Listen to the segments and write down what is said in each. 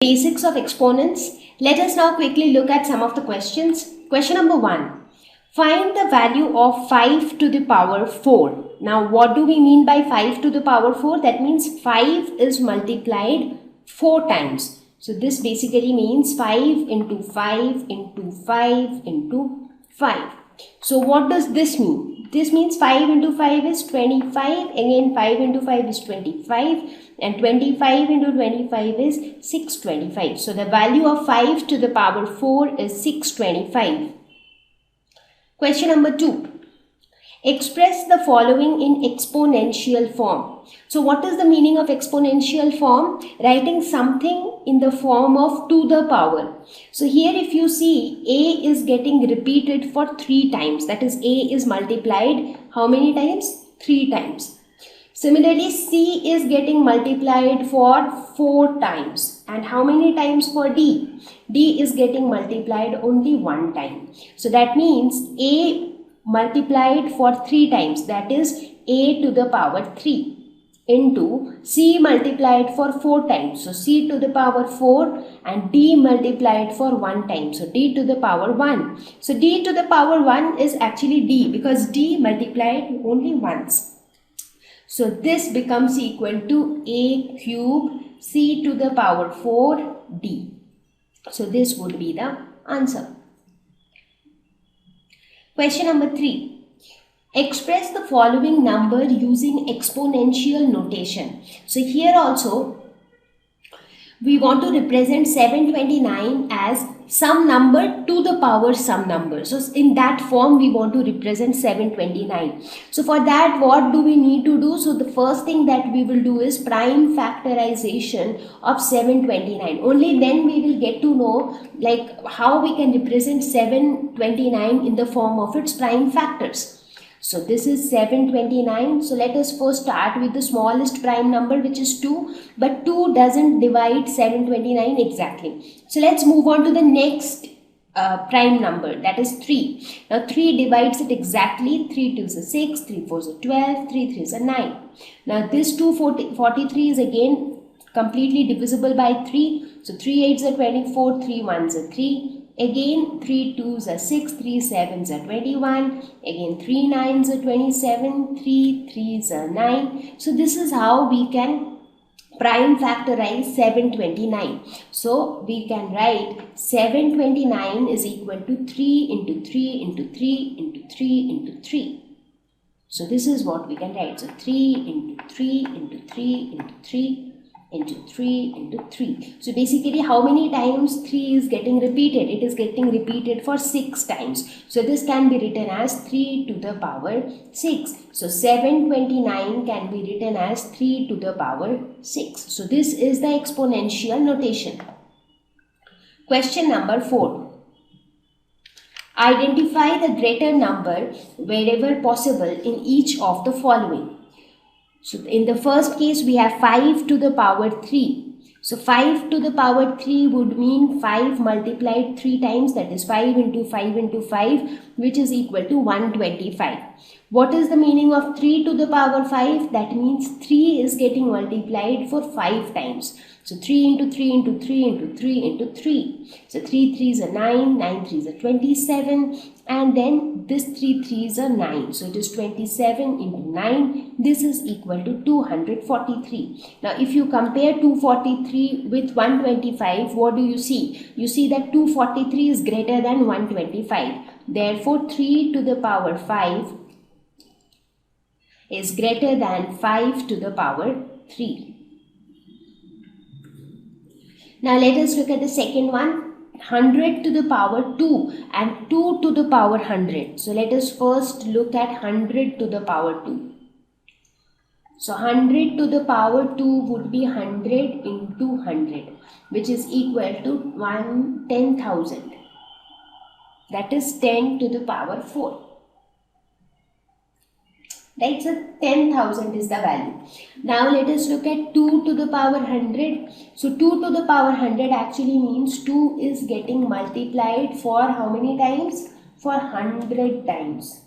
Basics of exponents. Let us now quickly look at some of the questions. Question number 1. Find the value of 5 to the power 4. Now what do we mean by 5 to the power 4? That means 5 is multiplied 4 times. So this basically means 5 into 5 into 5 into 5. So what does this mean? This means 5 into 5 is 25. Again 5 into 5 is 25. And 25 into 25 is 625. So the value of 5 to the power 4 is 625. Question number 2. Express the following in exponential form. So what is the meaning of exponential form? Writing something in the form of to the power. So here if you see, A is getting repeated for 3 times. That is, A is multiplied how many times? 3 times. Similarly, C is getting multiplied for 4 times. And how many times for D? D is getting multiplied only 1 time. So that means A multiplied for 3 times. That is A to the power 3 into C multiplied for 4 times. So C to the power 4 and D multiplied for 1 time. So D to the power 1. So D to the power 1 is actually D because D multiplied only once. So this becomes equal to A cube C to the power 4 D. So this would be the answer. Question number 3. Express the following number using exponential notation. So here also we want to represent 729 as some number to the power some number. So in that form we want to represent 729. So for that what do we need to do? So the first thing that we will do is prime factorization of 729. Only then we will get to know like how we can represent 729 in the form of its prime factors. So this is 729. So let us first start with the smallest prime number, which is 2. But 2 doesn't divide 729 exactly. So let's move on to the next prime number, that is 3. Now 3 divides it exactly. 3 2s are 6, 3 4s are 12, 3 3s are 9. Now this 243 is again completely divisible by 3. So 3 8s are 24, 3 1s are 3. Again 3 2s are 6, 3 7s are 21, again 3 9s are 27, 3 3s are 9. So this is how we can prime factorize 729. So we can write 729 is equal to 3 into 3 into 3 into 3 into 3. So this is what we can write. So 3 into 3 into 3 into 3 into 3 into 3. So basically how many times 3 is getting repeated? It is getting repeated for 6 times. So this can be written as 3 to the power 6. So 729 can be written as 3 to the power 6. So this is the exponential notation. Question number 4. Identify the greater number wherever possible in each of the following. So in the first case we have 5 to the power 3. So 5 to the power 3 would mean 5 multiplied 3 times, that is 5 into 5 into 5, which is equal to 125. What is the meaning of 3 to the power 5? That means 3 is getting multiplied for 5 times. So 3 into 3 into 3 into 3 into 3. So 3 3s are 9, 9 3s are 27, and then this 3 3s are 9. So it is 27 into 9. This is equal to 243. Now if you compare 243 with 125, what do you see? You see that 243 is greater than 125. Therefore 3 to the power 5 is greater than 5 to the power 3. Now let us look at the second one, 100 to the power 2 and 2 to the power 100. So let us first look at 100 to the power 2. So 100 to the power 2 would be 100 into 100, which is equal to 10,000. That is 10 to the power 4. Right, so 10,000 is the value. Now let us look at 2 to the power 100. So 2 to the power 100 actually means 2 is getting multiplied for how many times? For 100 times.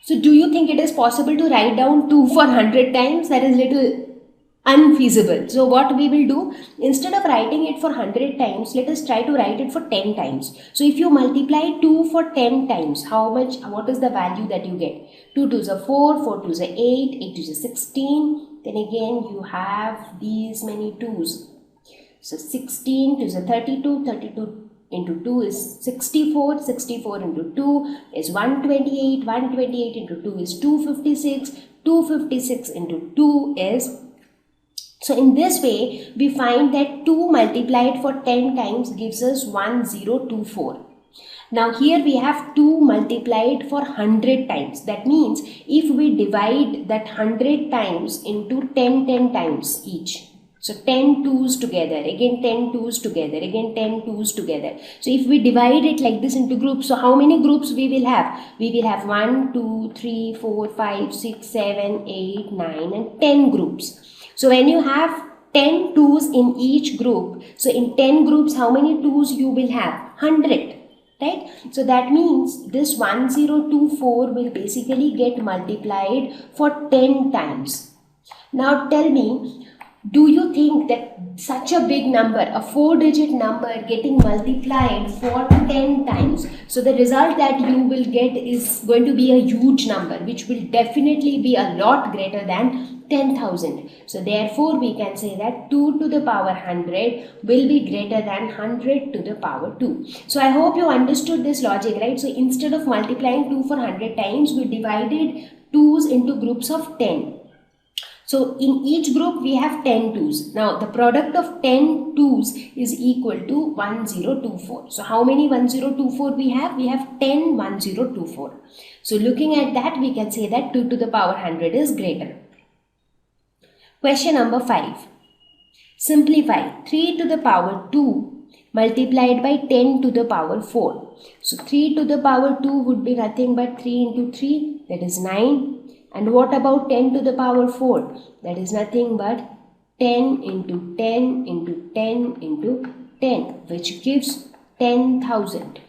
So do you think it is possible to write down 2 for 100 times? That is little unfeasible. So what we will do, instead of writing it for 100 times, let us try to write it for 10 times. So if you multiply 2 for 10 times, what is the value that you get? 2 2s are 4, 4 2s are 8, 8 2s are 16. Then again you have these many 2s. So 16 2s are 32, 32 into 2 is 64, 64 into 2 is 128, 128 into 2 is 256, 256 into 2 is... So in this way, we find that 2 multiplied for 10 times gives us 1024. Now here we have 2 multiplied for 100 times. That means if we divide that 100 times into 10 times each. So 10 2s together, again 10 2s together, again 10 2s together. So if we divide it like this into groups, so how many groups we will have? We will have 1, 2, 3, 4, 5, 6, 7, 8, 9 and 10 groups. So when you have 10 2s in each group, so in 10 groups, how many 2s you will have? 100, right? So that means this 1024 will basically get multiplied for 10 times. Now tell me, do you think that such a big number, a 4-digit number getting multiplied for 10 times, so the result that you will get is going to be a huge number, which will definitely be a lot greater than 10,000. So therefore we can say that 2 to the power 100 will be greater than 100 to the power 2. So I hope you understood this logic, right? So instead of multiplying 2 for 100 times, we divided 2's into groups of 10. So in each group we have 10 2's. Now the product of 10 2's is equal to 1024. So how many 1024 we have? We have 10 1024. So looking at that, we can say that 2 to the power 100 is greater. Question number 5. Simplify 3 to the power 2 multiplied by 10 to the power 4. So 3 to the power 2 would be nothing but 3 into 3, that is 9. And what about 10 to the power 4? That is nothing but 10 into 10 into 10 into 10, which gives 10,000.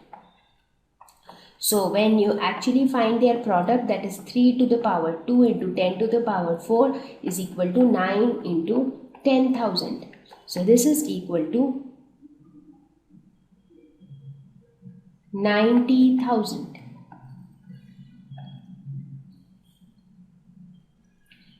So when you actually find their product, that is 3 to the power 2 into 10 to the power 4 is equal to 9 into 10,000. So this is equal to 90,000.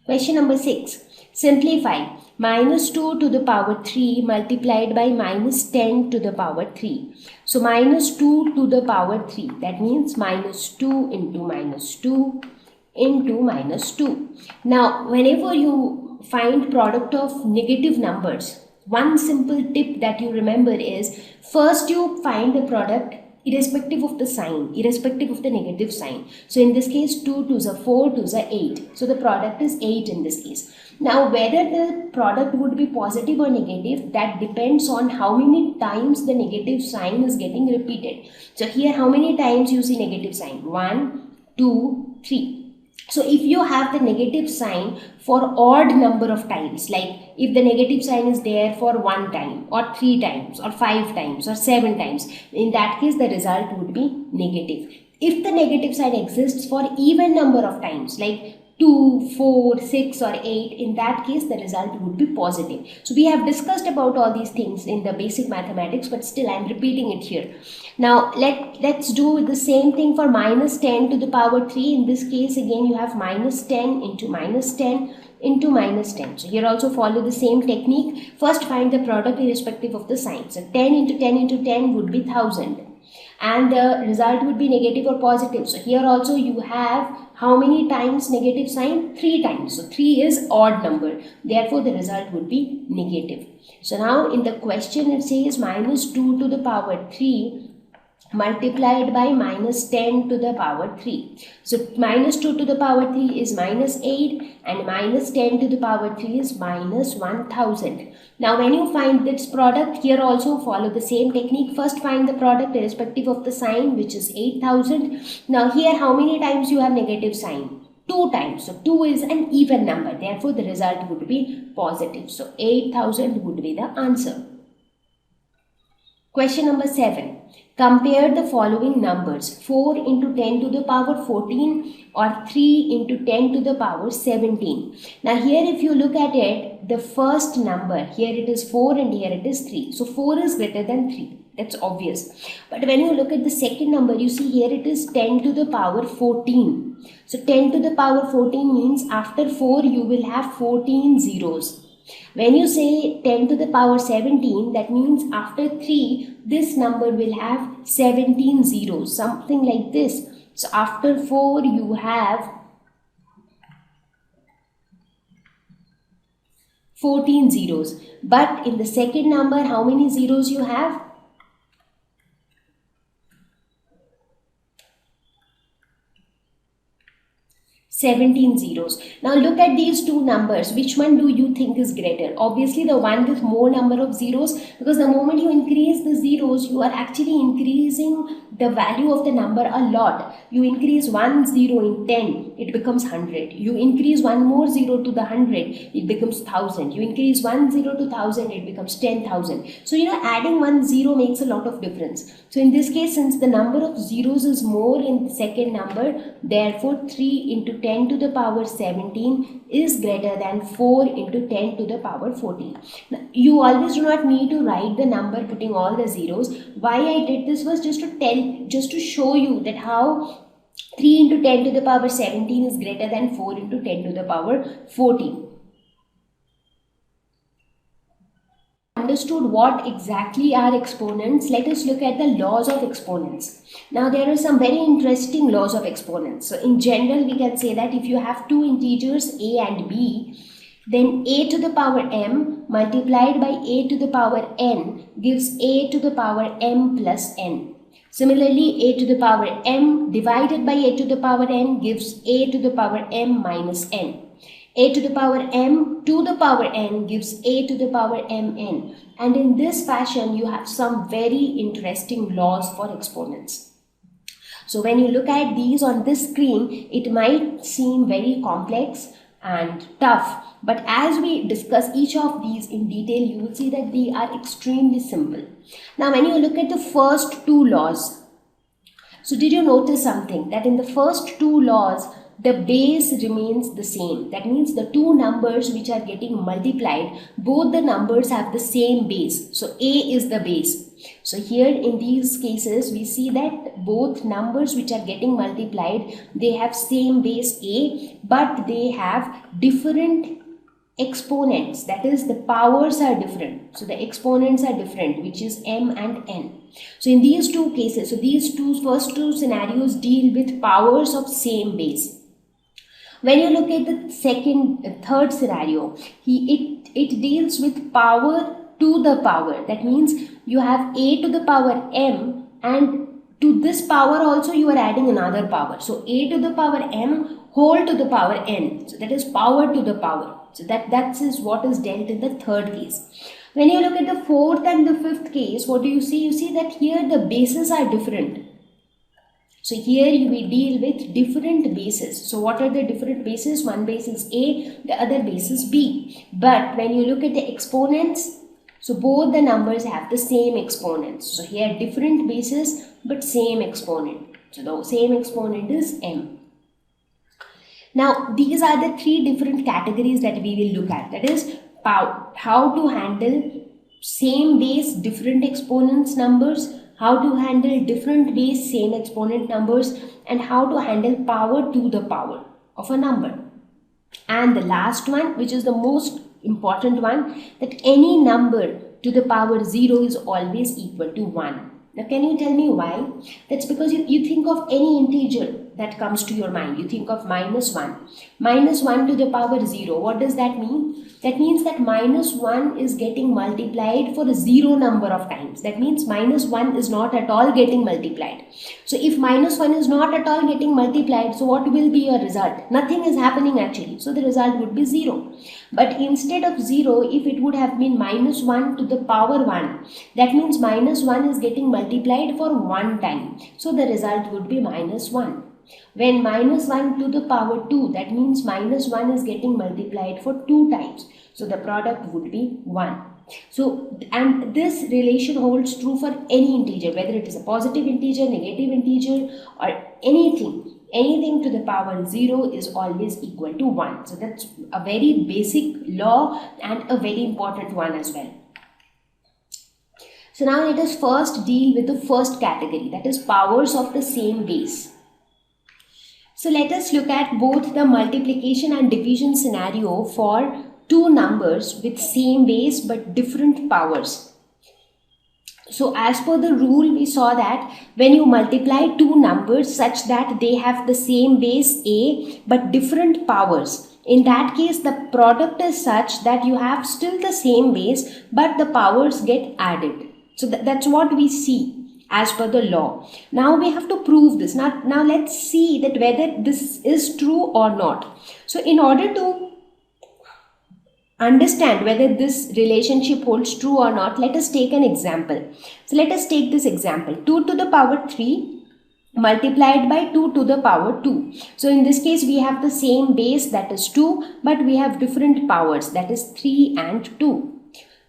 Question number 6. Simplify minus 2 to the power 3 multiplied by minus 10 to the power 3. So minus 2 to the power 3, that means minus 2 into minus 2 into minus 2. Now whenever you find product of negative numbers, one simple tip that you remember is, first you find the product irrespective of the sign, irrespective of the negative sign. So in this case 2 2s are 4, 2s are 8. So the product is 8 in this case. Now whether the product would be positive or negative, that depends on how many times the negative sign is getting repeated. So here how many times you see negative sign? 1, 2, 3. So if you have the negative sign for odd number of times, like if the negative sign is there for 1 time or 3 times or 5 times or 7 times, in that case the result would be negative. If the negative sign exists for even number of times, like 2, 4, 6 or 8, in that case the result would be positive. So we have discussed about all these things in the basic mathematics, but still I am repeating it here. Now let's do the same thing for minus 10 to the power 3. In this case again you have minus 10 into minus 10 into minus 10. So here also follow the same technique. First find the product irrespective of the sign. So 10 into 10 into 10 would be 1000. And the result would be negative or positive. So here also you have how many times negative sign? 3 times. So 3 is odd number. Therefore the result would be negative. So now in the question it says minus 2 to the power 3 multiplied by minus 10 to the power 3. So minus 2 to the power 3 is minus 8 and minus 10 to the power 3 is minus 1000. Now when you find this product, here also follow the same technique. First find the product irrespective of the sign, which is 8000. Now here how many times you have negative sign? 2 times. So 2 is an even number. Therefore the result would be positive. So 8000 would be the answer. Question number 7. Compare the following numbers, 4 into 10 to the power 14 or 3 into 10 to the power 17. Now here if you look at it, the first number, here it is 4 and here it is 3. So 4 is greater than 3. That's obvious. But when you look at the second number, you see here it is 10 to the power 14. So 10 to the power 14 means after 4 you will have 14 zeros. When you say 10 to the power 17, that means after 3, this number will have 17 zeros, something like this. So after 4, you have 14 zeros. But in the second number, how many zeros you have? 17 zeros. Now look at these two numbers. Which one do you think is greater? Obviously the one with more number of zeros, because the moment you increase the zeros, you are actually increasing the value of the number a lot. You increase 1 zero in 10, it becomes 100. You increase one more zero to the 100, it becomes 1000. You increase 1 zero to 1000, it becomes 10,000. So adding 1 zero makes a lot of difference. So in this case, since the number of zeros is more in the second number, therefore 3 into 10 to the power 17 is greater than 4 into 10 to the power 14. Now, you always do not need to write the number putting all the zeros. Why I did this was just to show you that how 3 into 10 to the power 17 is greater than 4 into 10 to the power 14. Understood what exactly are exponents, let us look at the laws of exponents. Now there are some very interesting laws of exponents. So in general we can say that if you have two integers a and b, then a to the power m multiplied by a to the power n gives a to the power m plus n. Similarly, a to the power m divided by a to the power n gives a to the power m minus n. A to the power m to the power n gives a to the power mn. And in this fashion, you have some very interesting laws for exponents. So when you look at these on this screen, it might seem very complex and tough. But as we discuss each of these in detail, you will see that they are extremely simple. Now, when you look at the first two laws, so did you notice something? That in the first two laws, the base remains the same. That means the two numbers which are getting multiplied, both the numbers have the same base. So a is the base. So here in these cases, we see that both numbers which are getting multiplied, they have same base a, but they have different exponents. That is, the powers are different. So the exponents are different, which is m and n. So in these two cases, so these first two scenarios deal with powers of same base. When you look at the third scenario, it deals with power to the power. That means you have a to the power m, and to this power also you are adding another power. So a to the power m whole to the power n. So that is power to the power. So that is what is dealt in the third case. When you look at the fourth and the fifth case, what do you see? You see that here the bases are different. So here we deal with different bases. So what are the different bases? One base is A, the other base is B. But when you look at the exponents, so both the numbers have the same exponents. So here different bases but same exponent. So the same exponent is m. Now these are the three different categories that we will look at. That is how to handle same base different exponents numbers, how to handle different base same exponent numbers, and how to handle power to the power of a number. And the last one, which is the most important one, that any number to the power 0 is always equal to 1. Now can you tell me why? That's because you think of any integer that comes to your mind. You think of minus 1. Minus 1 to the power 0. What does that mean? That means that minus 1 is getting multiplied for a 0 number of times. That means minus 1 is not at all getting multiplied. So if minus 1 is not at all getting multiplied, so what will be your result? Nothing is happening actually. So the result would be 0. But instead of 0, if it would have been minus 1 to the power 1, that means minus 1 is getting multiplied for 1 time. So the result would be minus 1. When minus 1 to the power 2, that means minus 1 is getting multiplied for 2 times. So the product would be 1. So, and this relation holds true for any integer, whether it is a positive integer, negative integer, or anything to the power 0 is always equal to 1. So that's a very basic law and a very important one as well. So now let us first deal with the first category, that is powers of the same base. So let us look at both the multiplication and division scenario for two numbers with same base but different powers. So as per the rule, we saw that when you multiply two numbers such that they have the same base a but different powers, in that case the product is such that you have still the same base but the powers get added. So that's what we see as per the law. Now we have to prove this. Now let's see that whether this is true or not. So in order to understand whether this relationship holds true or not, let us take an example. So let us take this example, 2 to the power 3 multiplied by 2 to the power 2. So in this case we have the same base, that is 2, but we have different powers, that is 3 and 2.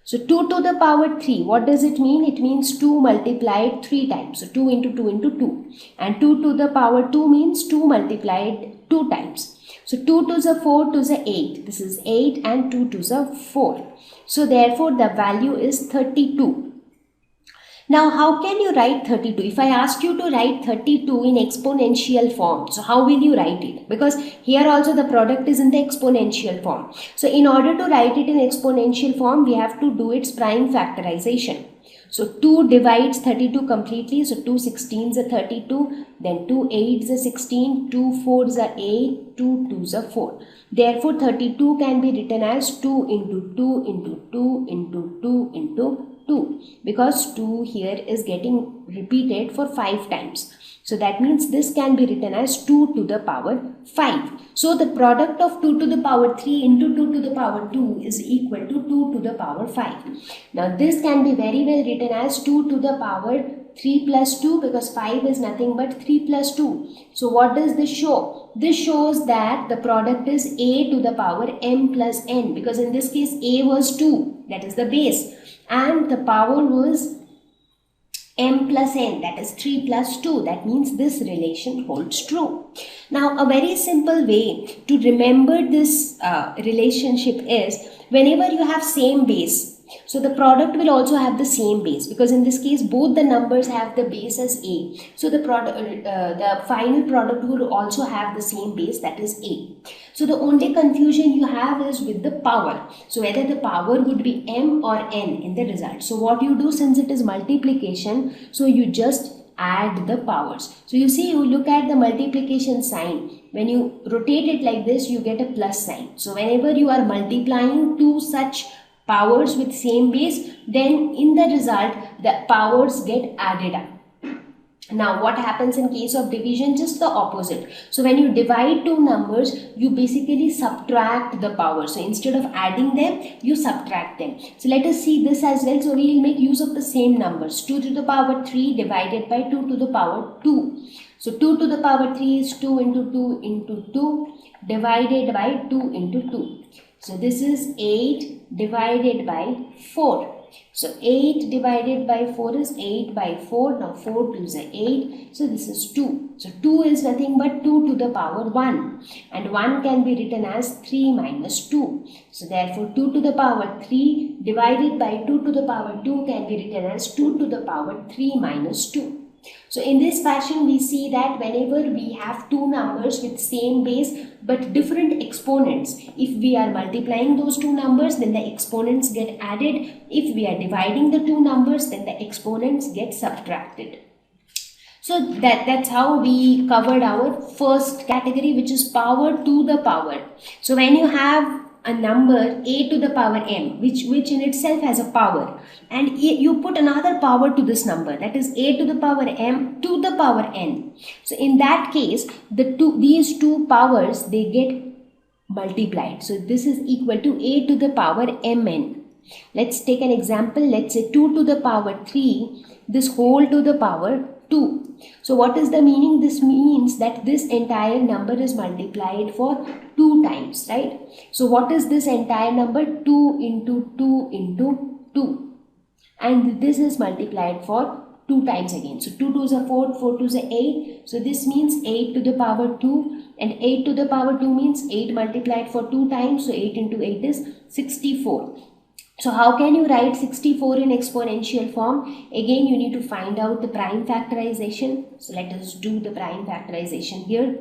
So 2 to the power 3, what does it mean? It means 2 multiplied 3 times. So 2 into 2 into 2. And 2 to the power 2 means 2 multiplied 2 times. So 2 to the 4 to the 8. This is 8 and 2 to the 4. So therefore the value is 32. Now, how can you write 32? If I ask you to write 32 in exponential form, so how will you write it? Because here also the product is in the exponential form. So, in order to write it in exponential form, we have to do its prime factorization. So, 2 divides 32 completely. So, 2 16s are 32, then 2 8s are 16, 2 4s are 8, 2 2s are 4. Therefore, 32 can be written as 2 into 2 into 2 into 2 into 2, because 2 here is getting repeated for 5 times. So that means this can be written as 2 to the power 5. So the product of 2 to the power 3 into 2 to the power 2 is equal to 2 to the power 5. Now this can be very well written as 2 to the power 3 plus 2, because 5 is nothing but 3 plus 2. So what does this show? This shows that the product is a to the power m plus n, because in this case a was 2, that is the base, and the power was m plus n, that is 3 plus 2. That means this relation holds true. Now a very simple way to remember this relationship is, whenever you have same base, so the product will also have the same base, because in this case both the numbers have the base as a. So the final product will also have the same base, that is a. So the only confusion you have is with the power. So whether the power would be m or n in the result. So what you do, since it is multiplication, so you just add the powers. So you see, you look at the multiplication sign. When you rotate it like this, you get a plus sign. So whenever you are multiplying two such powers with same base, then in the result the powers get added up. Now what happens in case of division? Just the opposite. So when you divide two numbers, you basically subtract the power. So instead of adding them, you subtract them. So let us see this as well. So we will make use of the same numbers. 2 to the power 3 divided by 2 to the power 2. So 2 to the power 3 is 2 into 2 into 2 divided by 2 into 2. So this is 8 divided by 4. So 8 divided by 4 is 8 by 4. Now 4 2s are 8. So this is 2. So 2 is nothing but 2 to the power 1. And 1 can be written as 3 minus 2. So therefore 2 to the power 3 divided by 2 to the power 2 can be written as 2 to the power 3 minus 2. So in this fashion, we see that whenever we have two numbers with same base but different exponents, if we are multiplying those two numbers, then the exponents get added. If we are dividing the two numbers, then the exponents get subtracted. So that's how we covered our first category, which is power to the power. So when you have a number a to the power m, which in itself has a power, and you put another power to this number, that is a to the power m to the power n. So in that case, these two powers, they get multiplied. So this is equal to a to the power mn. Let's take an example. Let's say 2 to the power 3, this whole to the power 2. So what is the meaning? This means that this entire number is multiplied for 2 times, right? So what is this entire number? 2 into 2 into 2, and this is multiplied for 2 times again. So 2 2s are 4, 4 2s are 8. So this means 8 to the power 2, and 8 to the power 2 means 8 multiplied for 2 times. So 8 into 8 is 64. So how can you write 64 in exponential form? Again, you need to find out the prime factorization. So let us do the prime factorization here.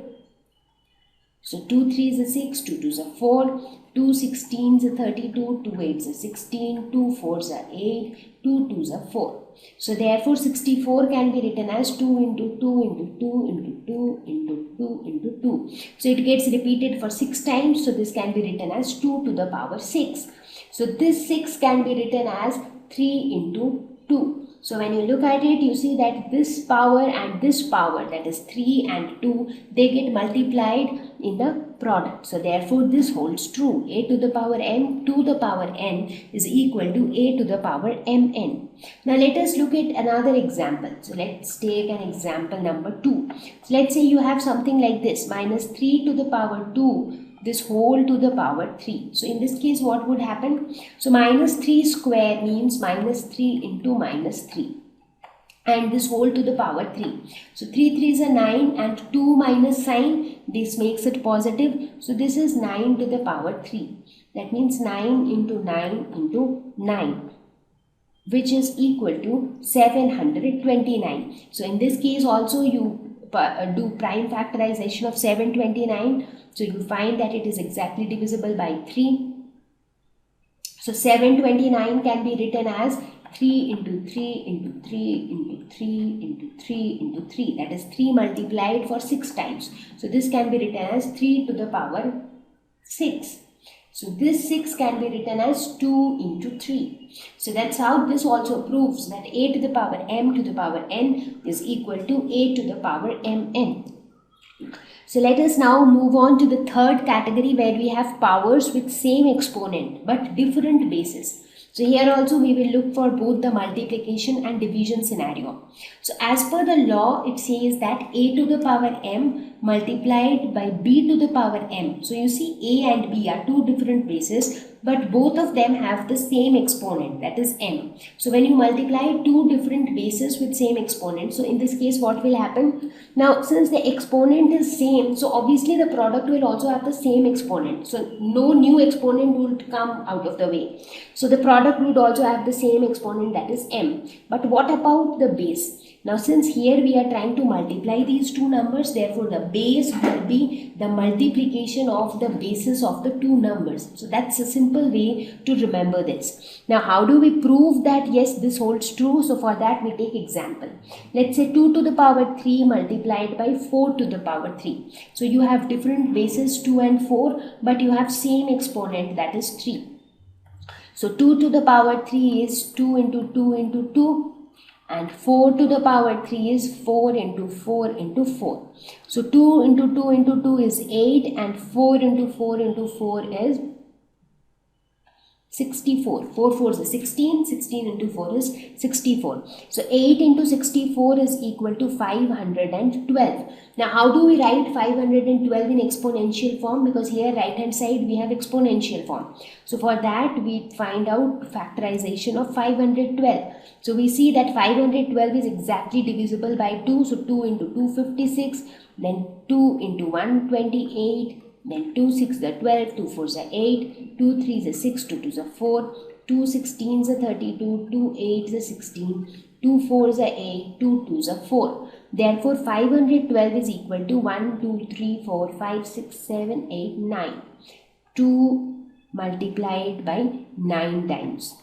So 2 3s are 6, 2 2s are 4, 2 16s are 32, 2 8s are 16, 2 4s are 8, 2 2s are 4. So therefore 64 can be written as 2 into 2 into 2 into 2 into 2 into 2. So it gets repeated for 6 times. So this can be written as 2 to the power 6. So this 6 can be written as 3 into 2. So when you look at it, you see that this power and this power, that is 3 and 2, they get multiplied in the product. So therefore this holds true. A to the power m to the power n is equal to a to the power mn. Now let us look at another example. So let's take an example number 2. So let's say you have something like this, minus 3 to the power 2, this whole to the power 3. So in this case, what would happen? So minus 3 square means minus 3 into minus 3, and this whole to the power 3. So 3 3s are 9, and 2 minus sign, this makes it positive. So this is 9 to the power 3. That means 9 into 9 into 9, which is equal to 729. So in this case also you do prime factorization of 729. So you find that it is exactly divisible by 3. So 729 can be written as 3 into 3 into 3 into 3 into 3 into 3. That is 3 multiplied for 6 times. So this can be written as 3 to the power 6. So this 6 can be written as 2 into 3. So that's how this also proves that a to the power m to the power n is equal to a to the power mn. So let us now move on to the third category, where we have powers with same exponent but different bases. So here also we will look for both the multiplication and division scenario. So as per the law, it says that a to the power m multiplied by b to the power m. So you see a and b are two different bases, but both of them have the same exponent, that is m. So when you multiply two different bases with same exponent, so in this case what will happen? Now since the exponent is same, so obviously the product will also have the same exponent. So no new exponent will come out of the way. So the product would also have the same exponent, that is m. But what about the base? Now since here we are trying to multiply these two numbers, therefore the base will be the multiplication of the bases of the two numbers. So that's a simple way to remember this. Now how do we prove that yes, this holds true? So for that we take example. Let's say 2 to the power 3 multiplied by 4 to the power 3. So you have different bases 2 and 4, but you have same exponent, that is 3. So 2 to the power 3 is 2 into 2 into 2. And 4 to the power 3 is 4 into 4 into 4. So 2 into 2 into 2 is 8, and 4 into 4 into 4 is 64. 4 4s is 16. 16 into 4 is 64. So 8 into 64 is equal to 512. Now how do we write 512 in exponential form? Because here right hand side we have exponential form. So for that we find out factorization of 512. So we see that 512 is exactly divisible by 2. So 2 into 2 56, then 2 into 1 28, then 2 6 are 12, 2 4s are 8, 2 3s are 6, 2 2s are 4, 2 16s are 32, 2 8s are 16, 2 4s are 8, 2 2s are 4. Therefore 512 is equal to 1 2 3 4 5 6 7 8 9. 2 multiplied by 9 times.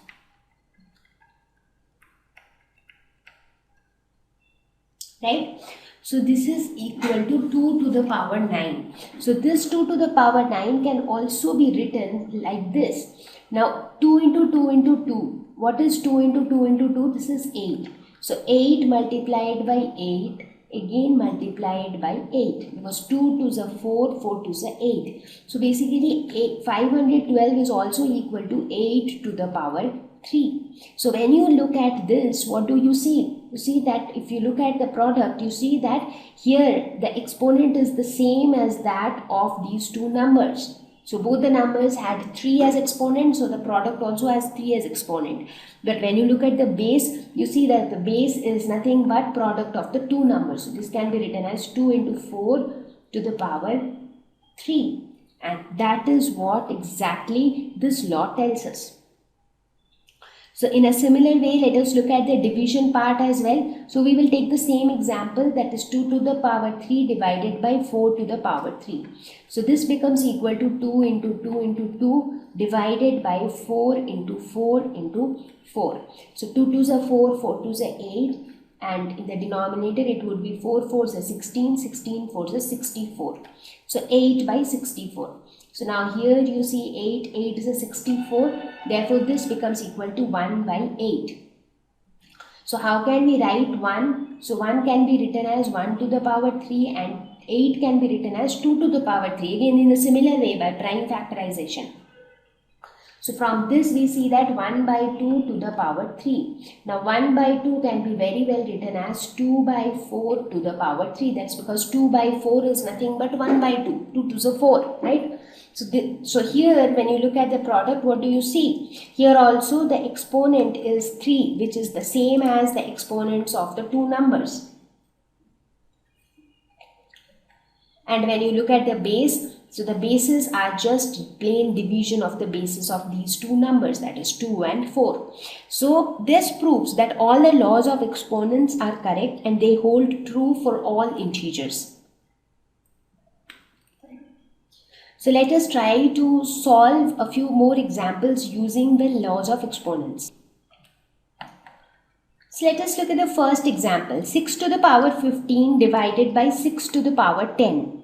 Right? So this is equal to 2 to the power 9. So this 2 to the power 9 can also be written like this. Now 2 into 2 into 2. What is 2 into 2 into 2? This is 8. So 8 multiplied by 8, again multiplied by 8, because 2 2s are 4, 4 2s are 8. So basically 512 is also equal to 8 to the power 3. So when you look at this, what do you see? You see that if you look at the product, you see that here the exponent is the same as that of these two numbers. So both the numbers had 3 as exponent, so the product also has 3 as exponent. But when you look at the base, you see that the base is nothing but product of the two numbers. So this can be written as 2 into 4 to the power 3. And that is what exactly this law tells us. So in a similar way, let us look at the division part as well. So we will take the same example, that is 2 to the power 3 divided by 4 to the power 3. So this becomes equal to 2 into 2 into 2 divided by 4 into 4 into 4. So 2 2s are 4, 4 2s are 8, and in the denominator it would be 4 4s are 16, 16 4s are 64. So 8 by 64. So now here you see 8, 8 is a 64, therefore this becomes equal to 1 by 8. So how can we write 1? So 1 can be written as 1 to the power 3 and 8 can be written as 2 to the power 3, again in a similar way by prime factorization. So from this we see that 1 by 2 to the power 3. Now 1 by 2 can be very well written as 2 by 4 to the power 3. That's because 2 by 4 is nothing but 1 by 2. 2 2s are 4, right? So here when you look at the product, what do you see? Here also the exponent is 3, which is the same as the exponents of the two numbers. And when you look at the base, so the bases are just plain division of the bases of these two numbers, that is 2 and 4. So this proves that all the laws of exponents are correct and they hold true for all integers. So let us try to solve a few more examples using the laws of exponents. So let us look at the first example, 6 to the power 15 divided by 6 to the power 10.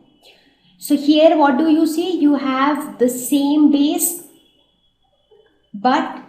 So here what do you see? You have the same base but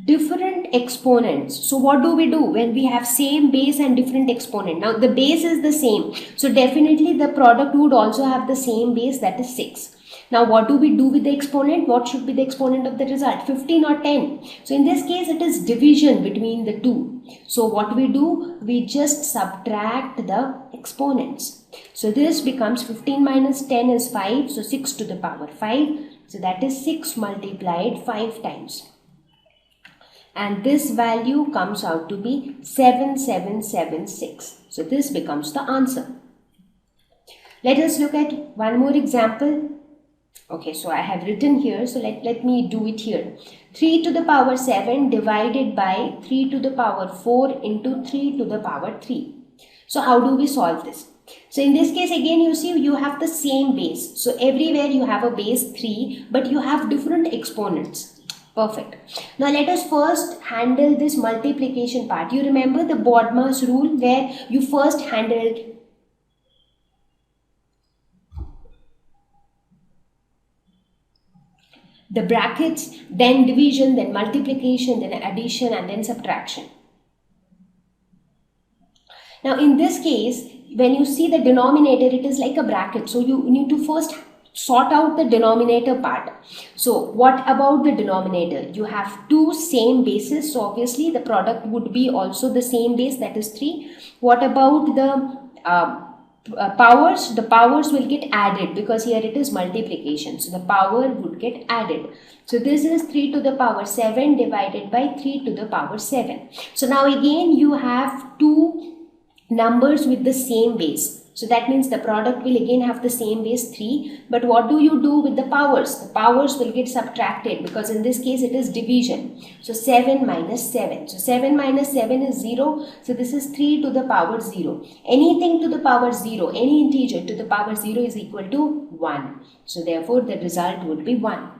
different exponents. So what do we do when we have same base and different exponent? Now the base is the same, so definitely the product would also have the same base, that is 6. Now what do we do with the exponent? What should be the exponent of the result, 15 or 10? So in this case it is division between the two. So what we do? We just subtract the exponents. So this becomes 15 minus 10 is 5. So 6 to the power 5. So that is 6 multiplied 5 times. And this value comes out to be 7776. So this becomes the answer. Let us look at one more example. Okay, so I have written here, so let me do it here. 3 to the power 7 divided by 3 to the power 4 into 3 to the power 3. So how do we solve this? So in this case again you see you have the same base. So everywhere you have a base 3 but you have different exponents. Perfect. Now let us first handle this multiplication part. You remember the BODMAS rule where you first handled the brackets, then division, then multiplication, then addition and then subtraction. Now in this case, when you see the denominator, it is like a bracket. So you need to first sort out the denominator part. So what about the denominator? You have two same bases. So obviously the product would be also the same base, that is 3. What about the powers? The powers will get added because here it is multiplication. So the power would get added. So this is 3 to the power 7 divided by 3 to the power 7. So now again you have two numbers with the same base. So that means the product will again have the same base 3. But what do you do with the powers? The powers will get subtracted because in this case it is division. So 7 minus 7. So 7 minus 7 is 0. So this is 3 to the power 0. Anything to the power 0, any integer to the power 0 is equal to 1. So therefore the result would be 1.